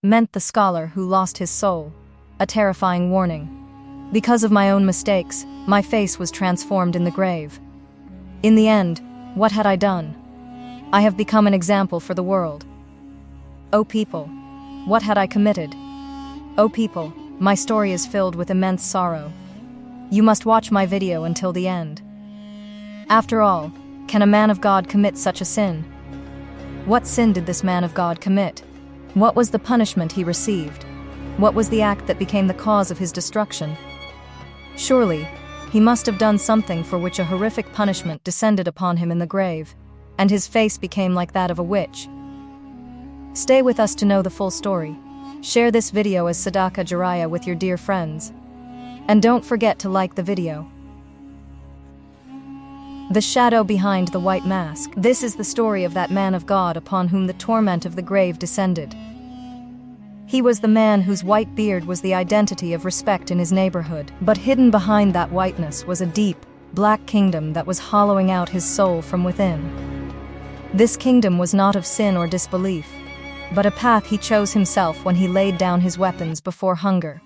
meant the scholar who lost his soul, a terrifying warning. Because of my own mistakes, my face was transformed in the grave. In the end, what had I done? I have become an example for the world. O people, what had I committed? O people, my story is filled with immense sorrow. You must watch my video until the end. After all, can a man of God commit such a sin? What sin did this man of God commit? What was the punishment he received? What was the act that became the cause of his destruction? Surely, he must have done something for which a horrific punishment descended upon him in the grave, and his face became like that of a witch. Stay with us to know the full story. Share this video as Sadaka Jariyah with your dear friends. And don't forget to like the video. The shadow behind the white mask. This is the story of that man of God upon whom the torment of the grave descended. He was the man whose white beard was the identity of respect in his neighborhood, but hidden behind that whiteness was a deep, black kingdom that was hollowing out his soul from within. This kingdom was not of sin or disbelief, but a path he chose himself when he laid down his weapons before hunger.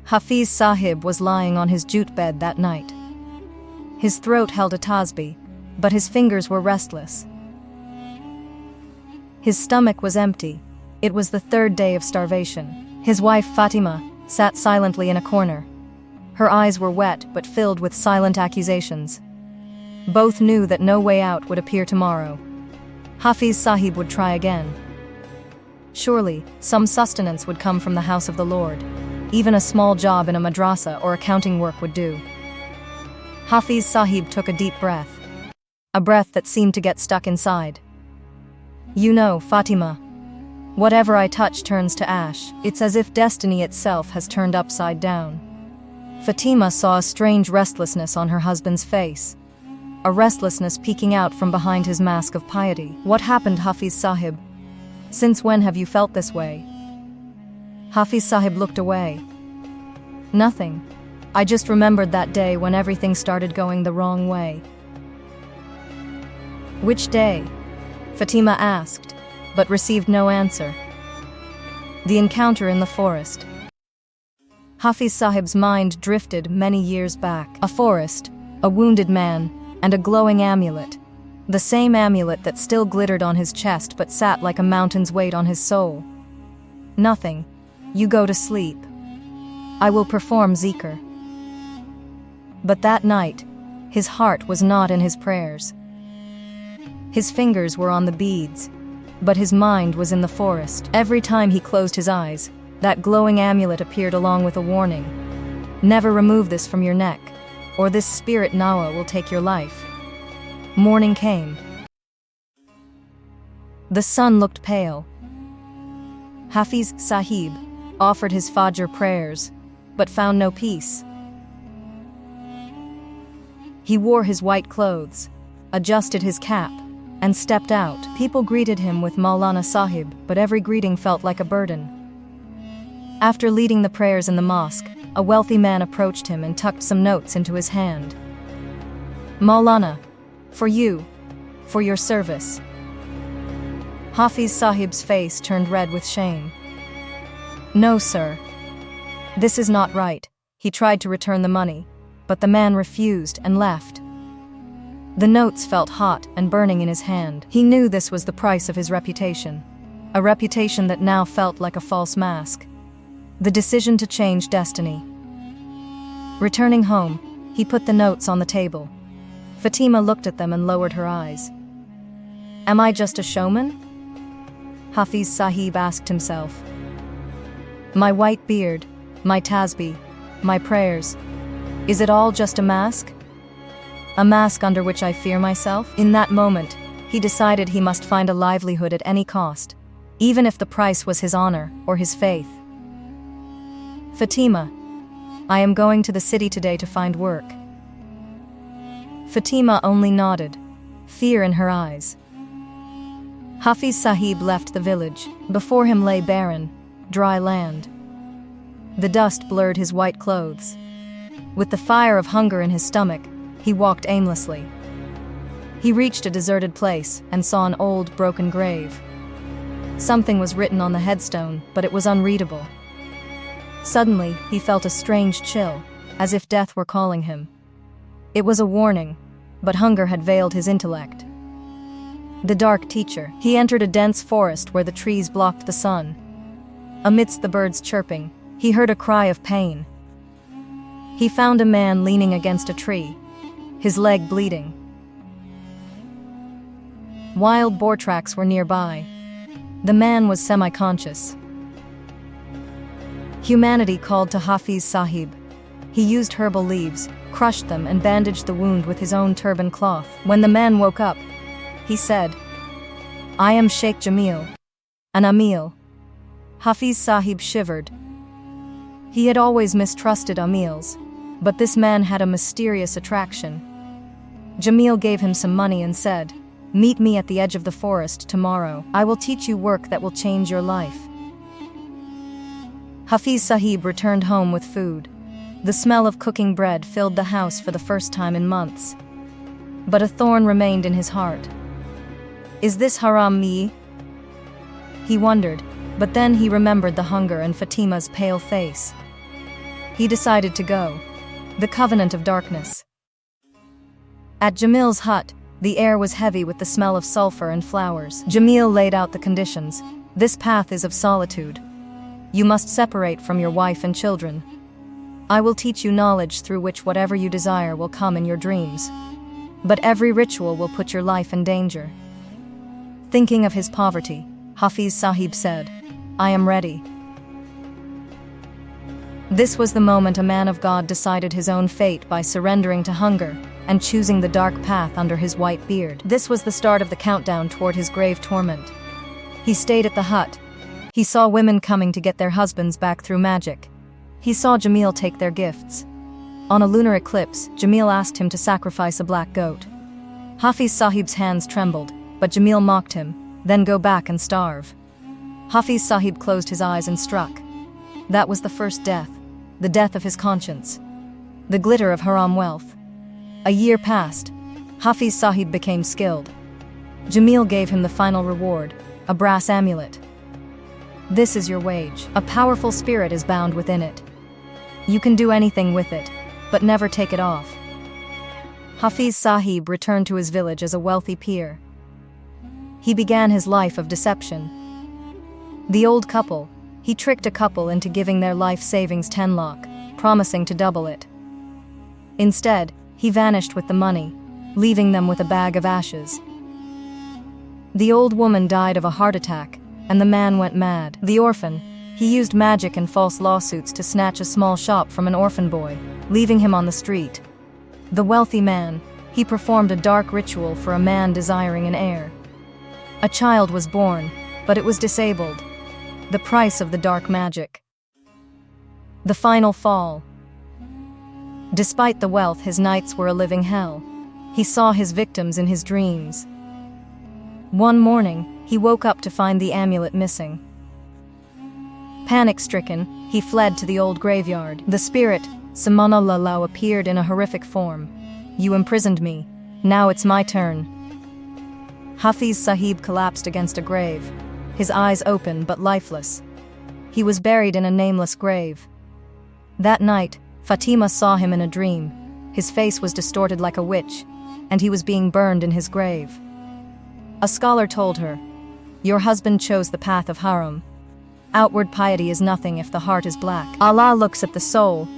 Hafiz Sahib was lying on his jute bed that night. His throat held a tasbih, but his fingers were restless. His stomach was empty. It was the third day of starvation. His wife Fatima sat silently in a corner. Her eyes were wet but filled with silent accusations. Both knew that no way out would appear tomorrow. Hafiz Sahib would try again. Surely, some sustenance would come from the house of the Lord. Even a small job in a madrasa or accounting work would do. Hafiz Sahib took a deep breath. A breath that seemed to get stuck inside. You know, Fatima, whatever I touch turns to ash. It's as if destiny itself has turned upside down. Fatima saw a strange restlessness on her husband's face. A restlessness peeking out from behind his mask of piety. What happened, Hafiz Sahib? Since when have you felt this way? Hafiz Sahib looked away. Nothing. I just remembered that day when everything started going the wrong way. Which day? Fatima asked, but received no answer. The encounter in the forest. Hafiz Sahib's mind drifted many years back. A forest, a wounded man, and a glowing amulet. The same amulet that still glittered on his chest but sat like a mountain's weight on his soul. Nothing. You go to sleep. I will perform zikr. But that night, his heart was not in his prayers. His fingers were on the beads, but his mind was in the forest. Every time he closed his eyes, that glowing amulet appeared along with a warning. Never remove this from your neck, or this spirit Nawa will take your life. Morning came. The sun looked pale. Hafiz Sahib offered his Fajr prayers, but found no peace. He wore his white clothes, adjusted his cap, and stepped out. People greeted him with Maulana Sahib, but every greeting felt like a burden. After leading the prayers in the mosque, a wealthy man approached him and tucked some notes into his hand. Maulana, for you, for your service. Hafiz Sahib's face turned red with shame. No, sir. This is not right. He tried to return the money, but the man refused and left. The notes felt hot and burning in his hand. He knew this was the price of his reputation, a reputation that now felt like a false mask. The decision to change destiny. Returning home, he put the notes on the table. Fatima looked at them and lowered her eyes. Am I just a showman? Hafiz Sahib asked himself. My white beard, my tasbih, my prayers, is it all just a mask? A mask under which I fear myself? In that moment, he decided he must find a livelihood at any cost, even if the price was his honor or his faith. Fatima, I am going to the city today to find work. Fatima only nodded, fear in her eyes. Hafiz Sahib left the village. Before him lay barren, dry land. The dust blurred his white clothes. With the fire of hunger in his stomach, he walked aimlessly. He reached a deserted place and saw an old, broken grave. Something was written on the headstone, but it was unreadable. Suddenly, he felt a strange chill, as if death were calling him. It was a warning, but hunger had veiled his intellect. The dark teacher. He entered a dense forest where the trees blocked the sun. Amidst the birds' chirping, he heard a cry of pain. He found a man leaning against a tree, his leg bleeding. Wild boar tracks were nearby. The man was semi-conscious. Humanity called to Hafiz Sahib. He used herbal leaves, crushed them, and bandaged the wound with his own turban cloth. When the man woke up, he said, "I am Sheikh Jamil, an Amil." Hafiz Sahib shivered. He had always mistrusted Amils, but this man had a mysterious attraction. Jamil gave him some money and said, "Meet me at the edge of the forest tomorrow. I will teach you work that will change your life." Hafiz Sahib returned home with food. The smell of cooking bread filled the house for the first time in months. But a thorn remained in his heart. Is this haram me? He wondered, but then he remembered the hunger and Fatima's pale face. He decided to go. The covenant of darkness. At Jamil's hut, the air was heavy with the smell of sulfur and flowers. Jamil laid out the conditions. This path is of solitude. You must separate from your wife and children. I will teach you knowledge through which whatever you desire will come in your dreams. But every ritual will put your life in danger. Thinking of his poverty, Hafiz Sahib said, "I am ready." This was the moment a man of God decided his own fate by surrendering to hunger and choosing the dark path under his white beard. This was the start of the countdown toward his grave torment. He stayed at the hut. He saw women coming to get their husbands back through magic. He saw Jamil take their gifts. On a lunar eclipse, Jamil asked him to sacrifice a black goat. Hafiz Sahib's hands trembled, but Jamil mocked him, "Then go back and starve." Hafiz Sahib closed his eyes and struck. That was the first death, the death of his conscience, the glitter of haram wealth. A year passed. Hafiz Sahib became skilled. Jamil gave him the final reward, a brass amulet. This is your wage. A powerful spirit is bound within it. You can do anything with it, but never take it off. Hafiz Sahib returned to his village as a wealthy peer. He began his life of deception. He tricked a couple into giving their life savings 10 lakh, promising to double it. Instead, he vanished with the money, leaving them with a bag of ashes. The old woman died of a heart attack, and the man went mad. The orphan, he used magic and false lawsuits to snatch a small shop from an orphan boy, leaving him on the street. The wealthy man, he performed a dark ritual for a man desiring an heir. A child was born, but it was disabled. The price of the dark magic. The final fall. Despite the wealth, his nights were a living hell. He saw his victims in his dreams. One morning, he woke up to find the amulet missing. Panic-stricken, he fled to the old graveyard. The spirit, Samanallahu, appeared in a horrific form. "You imprisoned me. Now it's my turn." Hafiz Sahib collapsed against a grave, his eyes open but lifeless. He was buried in a nameless grave. That night, Fatima saw him in a dream. His face was distorted like a witch, and he was being burned in his grave. A scholar told her, "Your husband chose the path of haram. Outward piety is nothing if the heart is black. Allah looks at the soul,